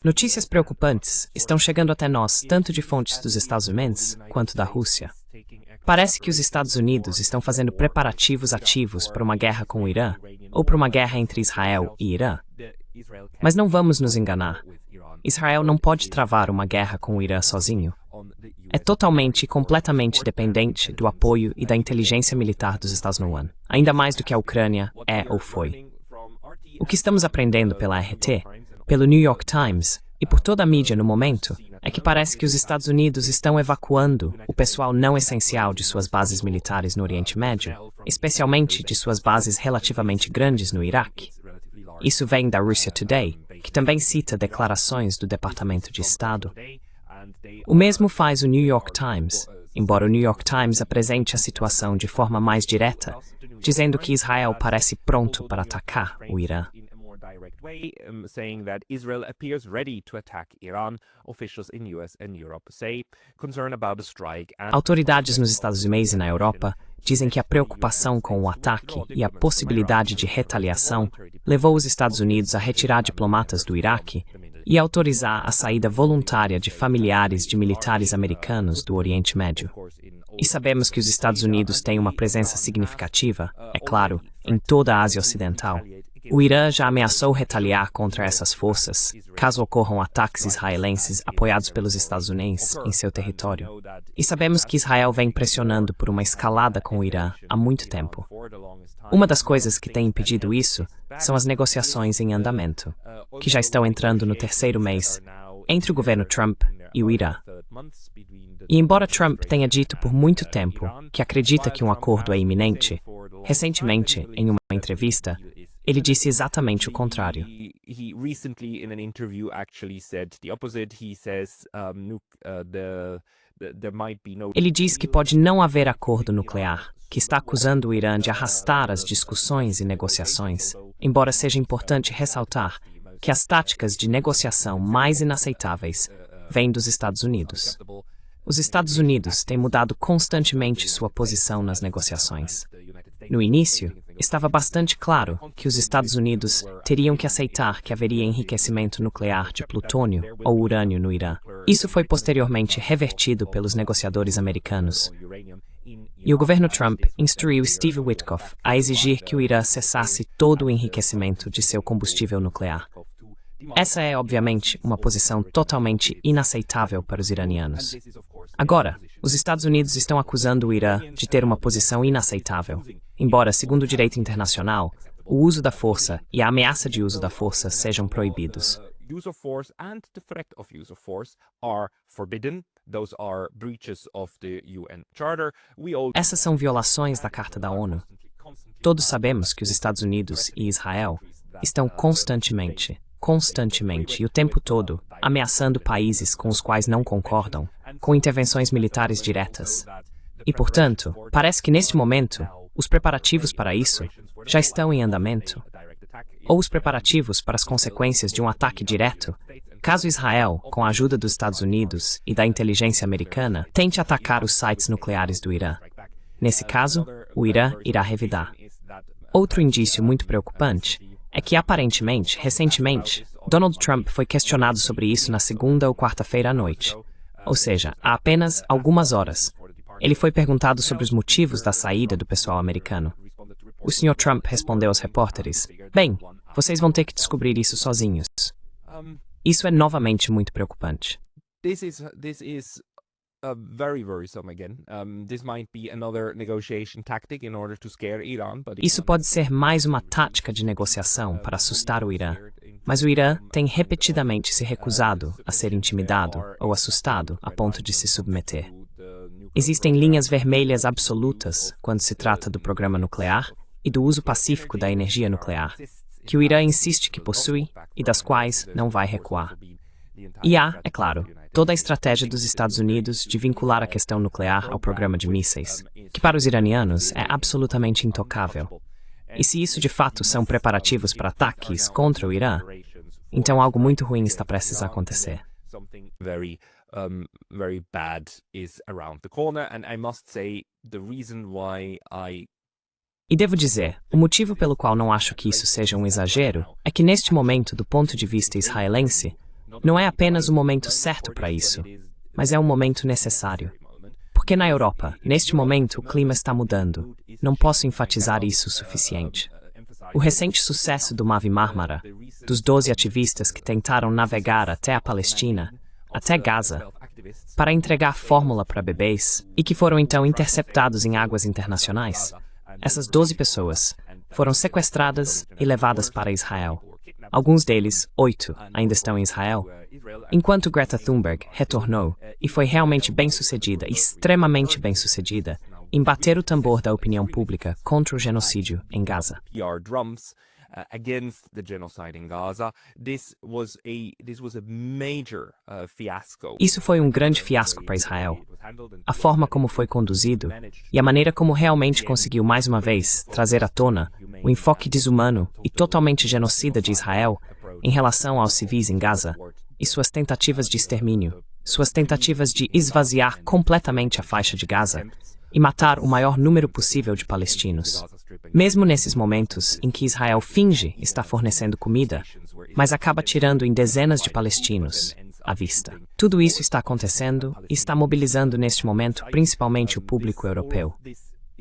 Notícias preocupantes estão chegando até nós tanto de fontes dos Estados Unidos quanto da Rússia. Parece que os Estados Unidos estão fazendo preparativos ativos para uma guerra com o Irã ou para uma guerra entre Israel e Irã. Mas não vamos nos enganar. Israel não pode travar uma guerra com o Irã sozinho. É totalmente e completamente dependente do apoio e da inteligência militar dos Estados Unidos, ainda mais do que a Ucrânia é ou foi. O que estamos aprendendo pela RT, pelo New York Times e por toda a mídia no momento é que parece que os Estados Unidos estão evacuando o pessoal não essencial de suas bases militares no Oriente Médio, especialmente de suas bases relativamente grandes no Iraque. Isso vem da Russia Today, que também cita declarações do Departamento de Estado. O mesmo faz o New York Times, embora o New York Times apresente a situação de forma mais direta, dizendo que Israel parece pronto para atacar o Irã. Autoridades nos Estados Unidos e na Europa dizem que a preocupação com o ataque e a possibilidade de retaliação levou os Estados Unidos a retirar diplomatas do Iraque e autorizar a saída voluntária de familiares de militares americanos do Oriente Médio. E sabemos que os Estados Unidos têm uma presença significativa, é claro, em toda a Ásia Ocidental. O Irã já ameaçou retaliar contra essas forças, caso ocorram ataques israelenses apoiados pelos Estados Unidos em seu território. E sabemos que Israel vem pressionando por uma escalada com o Irã há muito tempo. Uma das coisas que tem impedido isso são as negociações em andamento, que já estão entrando no terceiro mês, entre o governo Trump e o Irã. E embora Trump tenha dito por muito tempo que acredita que um acordo é iminente, recentemente, em uma entrevista, ele disse exatamente o contrário. Ele diz que pode não haver acordo nuclear, que está acusando o Irã de arrastar as discussões e negociações, embora seja importante ressaltar que as táticas de negociação mais inaceitáveis vêm dos Estados Unidos. Os Estados Unidos têm mudado constantemente sua posição nas negociações. No início, estava bastante claro que os Estados Unidos teriam que aceitar que haveria enriquecimento nuclear de plutônio ou urânio no Irã. Isso foi posteriormente revertido pelos negociadores americanos. E o governo Trump instruiu Steve Witkoff a exigir que o Irã cessasse todo o enriquecimento de seu combustível nuclear. Essa é, obviamente, uma posição totalmente inaceitável para os iranianos. Agora, os Estados Unidos estão acusando o Irã de ter uma posição inaceitável, embora, segundo o direito internacional, o uso da força e a ameaça de uso da força sejam proibidos. Essas são violações da Carta da ONU. Todos sabemos que os Estados Unidos e Israel estão constantemente e o tempo todo ameaçando países com os quais não concordam, com intervenções militares diretas. E, portanto, parece que neste momento, os preparativos para isso já estão em andamento. Ou os preparativos para as consequências de um ataque direto, caso Israel, com a ajuda dos Estados Unidos e da inteligência americana, tente atacar os sites nucleares do Irã. Nesse caso, o Irã irá revidar. Outro indício muito preocupante é que, aparentemente, recentemente, Donald Trump foi questionado sobre isso na segunda ou quarta-feira à noite. Ou seja, há apenas algumas horas. Ele foi perguntado sobre os motivos da saída do pessoal americano. O Sr. Trump respondeu aos repórteres: "Bem, vocês vão ter que descobrir isso sozinhos." Isso é novamente muito preocupante. Isso pode ser mais uma tática de negociação para assustar o Irã, mas o Irã tem repetidamente se recusado a ser intimidado ou assustado a ponto de se submeter. Existem linhas vermelhas absolutas quando se trata do programa nuclear e do uso pacífico da energia nuclear, que o Irã insiste que possui e das quais não vai recuar. E há, é claro, toda a estratégia dos Estados Unidos de vincular a questão nuclear ao programa de mísseis, que para os iranianos é absolutamente intocável. E se isso de fato são preparativos para ataques contra o Irã, então algo muito ruim está prestes a acontecer. Very bad is around the corner, and I must say the reason why I E devo dizer, o motivo pelo qual não acho que isso seja um exagero é que neste momento, do ponto de vista israelense, não é apenas o momento certo para isso, mas é um momento necessário. Porque na Europa, neste momento, o clima está mudando. Não posso enfatizar isso o suficiente. O recente sucesso do Mavi Marmara, dos 12 ativistas que tentaram navegar até a Palestina, até Gaza, para entregar fórmula para bebês e que foram então interceptados em águas internacionais. Essas 12 pessoas foram sequestradas e levadas para Israel. Alguns deles, 8, ainda estão em Israel, enquanto Greta Thunberg retornou e foi realmente bem-sucedida, extremamente bem-sucedida, em bater o tambor da opinião pública contra o genocídio em Gaza. Against the genocide in Gaza. This was a major fiasco. Isso foi um grande fiasco para Israel. A forma como foi conduzido e a maneira como realmente conseguiu mais uma vez trazer à tona o enfoque desumano e totalmente genocida de Israel em relação aos civis em Gaza e suas tentativas de extermínio, suas tentativas de esvaziar completamente a faixa de Gaza e matar o maior número possível de palestinos. Mesmo nesses momentos em que Israel finge estar fornecendo comida, mas acaba tirando em dezenas de palestinos à vista. Tudo isso está acontecendo e está mobilizando neste momento principalmente o público europeu.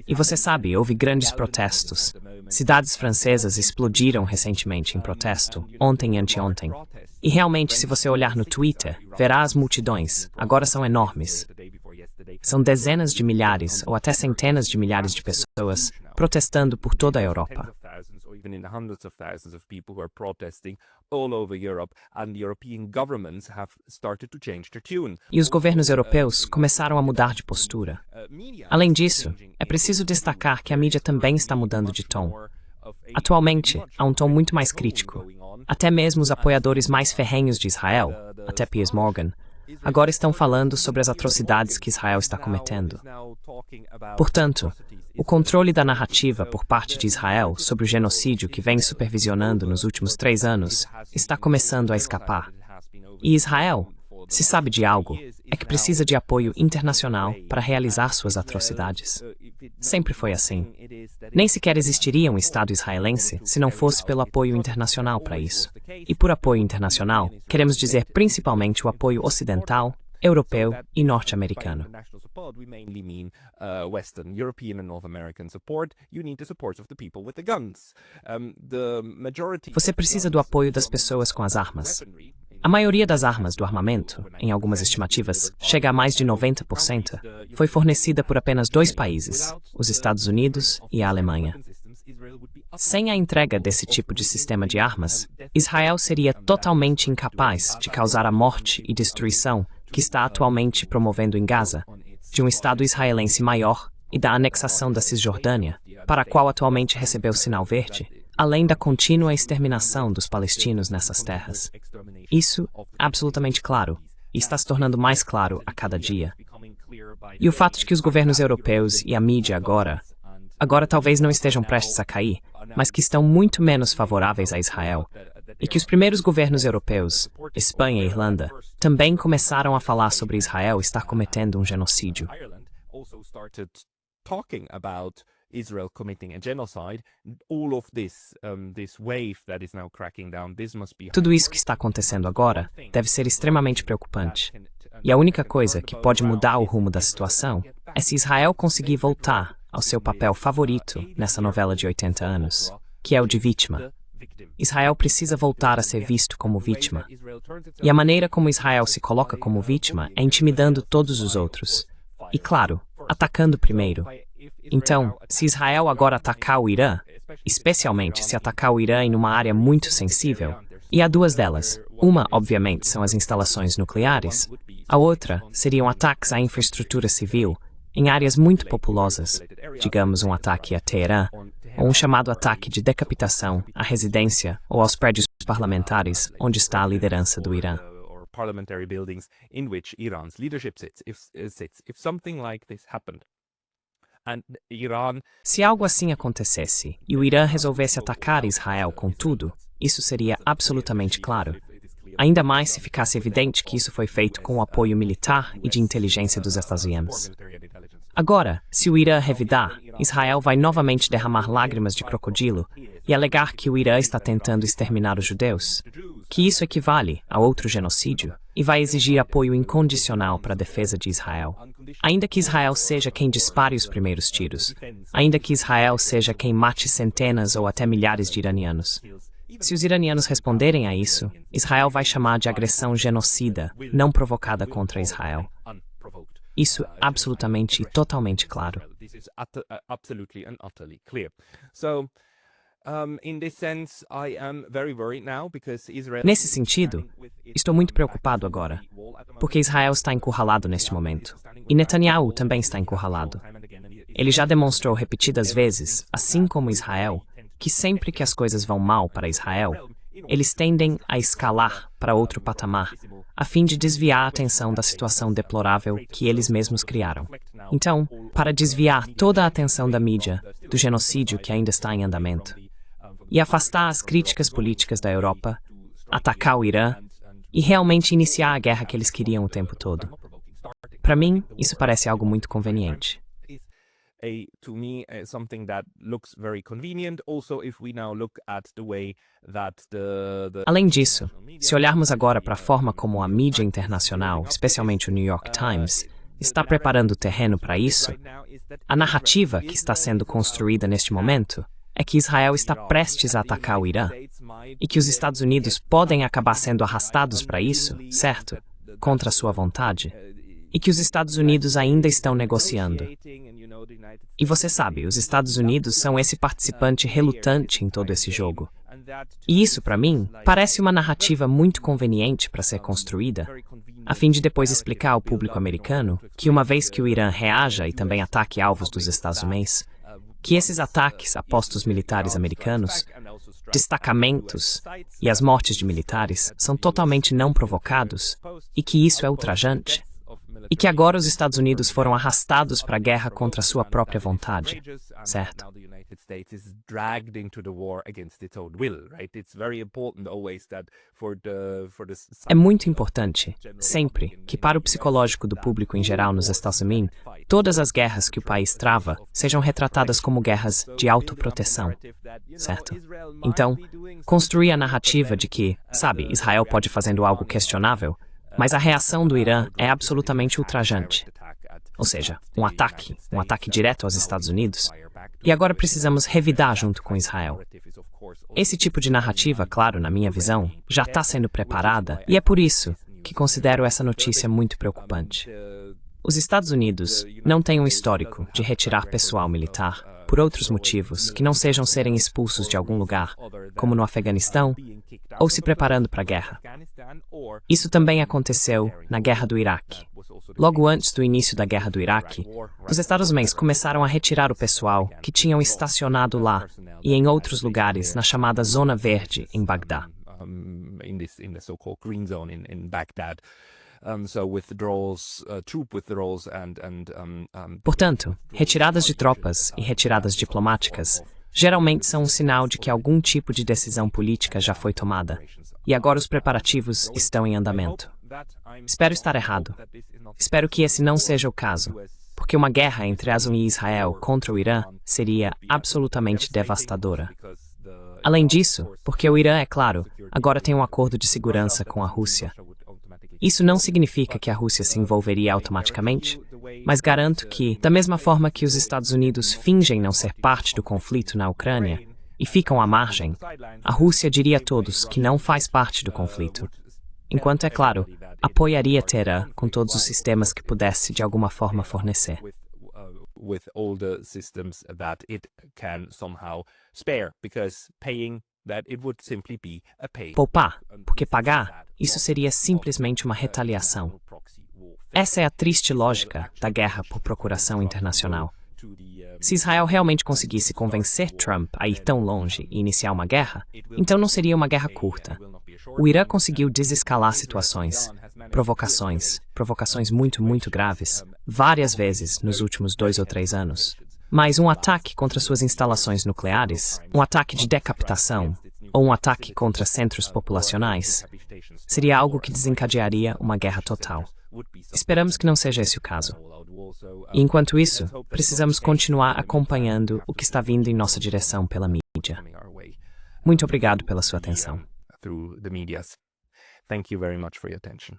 E você sabe, houve grandes protestos. Cidades francesas explodiram recentemente em protesto, ontem e anteontem. E realmente, se você olhar no Twitter, verá as multidões, agora são enormes. São dezenas de milhares ou até centenas de milhares de pessoas protestando por toda a Europa. E os governos europeus começaram a mudar de postura. Além disso, é preciso destacar que a mídia também está mudando de tom. Atualmente, há um tom muito mais crítico. Até mesmo os apoiadores mais ferrenhos de Israel, até Piers Morgan, agora estão falando sobre as atrocidades que Israel está cometendo. Portanto, o controle da narrativa por parte de Israel sobre o genocídio que vem supervisionando nos últimos 3 anos está começando a escapar. E Israel, se sabe de algo, é que precisa de apoio internacional para realizar suas atrocidades. Sempre foi assim. Nem sequer existiria um Estado israelense se não fosse pelo apoio internacional para isso. E por apoio internacional, queremos dizer principalmente o apoio ocidental, europeu e norte-americano. Você precisa do apoio das pessoas com as armas. A maioria das armas do armamento, em algumas estimativas, chega a mais de 90%, foi fornecida por apenas 2 países, os Estados Unidos e a Alemanha. Sem a entrega desse tipo de sistema de armas, Israel seria totalmente incapaz de causar a morte e destruição que está atualmente promovendo em Gaza, de um Estado israelense maior e da anexação da Cisjordânia, para a qual atualmente recebeu sinal verde, além da contínua exterminação dos palestinos nessas terras. Isso é absolutamente claro, e está se tornando mais claro a cada dia. E o fato de que os governos europeus e a mídia agora talvez não estejam prestes a cair, mas que estão muito menos favoráveis a Israel, e que os primeiros governos europeus, Espanha e Irlanda, também começaram a falar sobre Israel estar cometendo um genocídio. Israel committing a genocide, all of this wave that is now cracking down, this must be... Tudo isso que está acontecendo agora deve ser extremamente preocupante. E a única coisa que pode mudar o rumo da situação é se Israel conseguir voltar ao seu papel favorito nessa novela de 80 anos, que é o de vítima. Israel precisa voltar a ser visto como vítima. E a maneira como Israel se coloca como vítima é intimidando todos os outros. E claro, atacando primeiro. Então, se Israel agora atacar o Irã, especialmente se atacar o Irã em uma área muito sensível, e há 2 delas, uma, obviamente, são as instalações nucleares, a outra seriam ataques à infraestrutura civil em áreas muito populosas, digamos um ataque a Teherã, ou um chamado ataque de decapitação à residência ou aos prédios parlamentares onde está a liderança do Irã. Parliamentary buildings in which Iran's leadership sits. If something like this happened, se algo assim acontecesse e o Irã resolvesse atacar Israel com tudo, isso seria absolutamente claro. Ainda mais se ficasse evidente que isso foi feito com o apoio militar e de inteligência dos Estados Unidos. Agora, se o Irã revidar, Israel vai novamente derramar lágrimas de crocodilo e alegar que o Irã está tentando exterminar os judeus, que isso equivale a outro genocídio, e vai exigir apoio incondicional para a defesa de Israel. Ainda que Israel seja quem dispare os primeiros tiros, ainda que Israel seja quem mate centenas ou até milhares de iranianos. Se os iranianos responderem a isso, Israel vai chamar de agressão genocida, não provocada contra Israel. Isso é absolutamente e totalmente claro. Nesse sentido, estou muito preocupado agora, porque Israel está encurralado neste momento, e Netanyahu também está encurralado. Ele já demonstrou repetidas vezes, assim como Israel, que sempre que as coisas vão mal para Israel, eles tendem a escalar para outro patamar, a fim de desviar a atenção da situação deplorável que eles mesmos criaram. Então, para desviar toda a atenção da mídia do genocídio que ainda está em andamento, e afastar as críticas políticas da Europa, atacar o Irã e realmente iniciar a guerra que eles queriam o tempo todo. Para mim, isso parece algo muito conveniente. To me, something that looks very convenient. Also, if we now look at the way that Além disso, se olharmos agora para a forma como a mídia internacional, especialmente o New York Times, está preparando o terreno para isso, a narrativa que está sendo construída neste momento é que Israel está prestes a atacar o Irã e que os Estados Unidos podem acabar sendo arrastados para isso, certo? Contra sua vontade. E que os Estados Unidos ainda estão negociando. E você sabe, os Estados Unidos são esse participante relutante em todo esse jogo. E isso, para mim, parece uma narrativa muito conveniente para ser construída, a fim de depois explicar ao público americano que uma vez que o Irã reaja e também ataque alvos dos Estados Unidos, que esses ataques a postos militares americanos, destacamentos e as mortes de militares são totalmente não provocados e que isso é ultrajante. E que agora os Estados Unidos foram arrastados para a guerra contra sua própria vontade, certo? É muito importante, sempre, que para o psicológico do público em geral nos Estados Unidos, todas as guerras que o país trava sejam retratadas como guerras de autoproteção, certo? Então, construir a narrativa de que, sabe, Israel pode fazendo algo questionável, mas a reação do Irã é absolutamente ultrajante. Ou seja, um ataque direto aos Estados Unidos, e agora precisamos revidar junto com Israel. Esse tipo de narrativa, claro, na minha visão, já está sendo preparada, e é por isso que considero essa notícia muito preocupante. Os Estados Unidos não têm um histórico de retirar pessoal militar por outros motivos que não sejam serem expulsos de algum lugar, como no Afeganistão, ou se preparando para a guerra. Isso também aconteceu na Guerra do Iraque. Logo antes do início da Guerra do Iraque, os Estados Unidos começaram a retirar o pessoal que tinham estacionado lá e em outros lugares na chamada Zona Verde, em Bagdá. Portanto, retiradas de tropas e retiradas diplomáticas geralmente são um sinal de que algum tipo de decisão política já foi tomada, e agora os preparativos estão em andamento. Espero estar errado. Espero que esse não seja o caso, porque uma guerra entre Estados Unidos e Israel contra o Irã seria absolutamente devastadora. Além disso, porque o Irã, é claro, agora tem um acordo de segurança com a Rússia. Isso não significa que a Rússia se envolveria automaticamente, mas garanto que, da mesma forma que os Estados Unidos fingem não ser parte do conflito na Ucrânia e ficam à margem, a Rússia diria a todos que não faz parte do conflito, enquanto, é claro, apoiaria Teherã com todos os sistemas que pudesse de alguma forma fornecer. Poupar, porque pagar, isso seria simplesmente uma retaliação. Essa é a triste lógica da guerra por procuração internacional. Se Israel realmente conseguisse convencer Trump a ir tão longe e iniciar uma guerra, então não seria uma guerra curta. O Irã conseguiu desescalar situações, provocações muito graves, várias vezes nos últimos 2 ou 3 anos. Mas um ataque contra suas instalações nucleares, um ataque de decapitação, ou um ataque contra centros populacionais, seria algo que desencadearia uma guerra total. Esperamos que não seja esse o caso. E enquanto isso, precisamos continuar acompanhando o que está vindo em nossa direção pela mídia. Muito obrigado pela sua atenção. Through the medias. Thank you very much for your attention.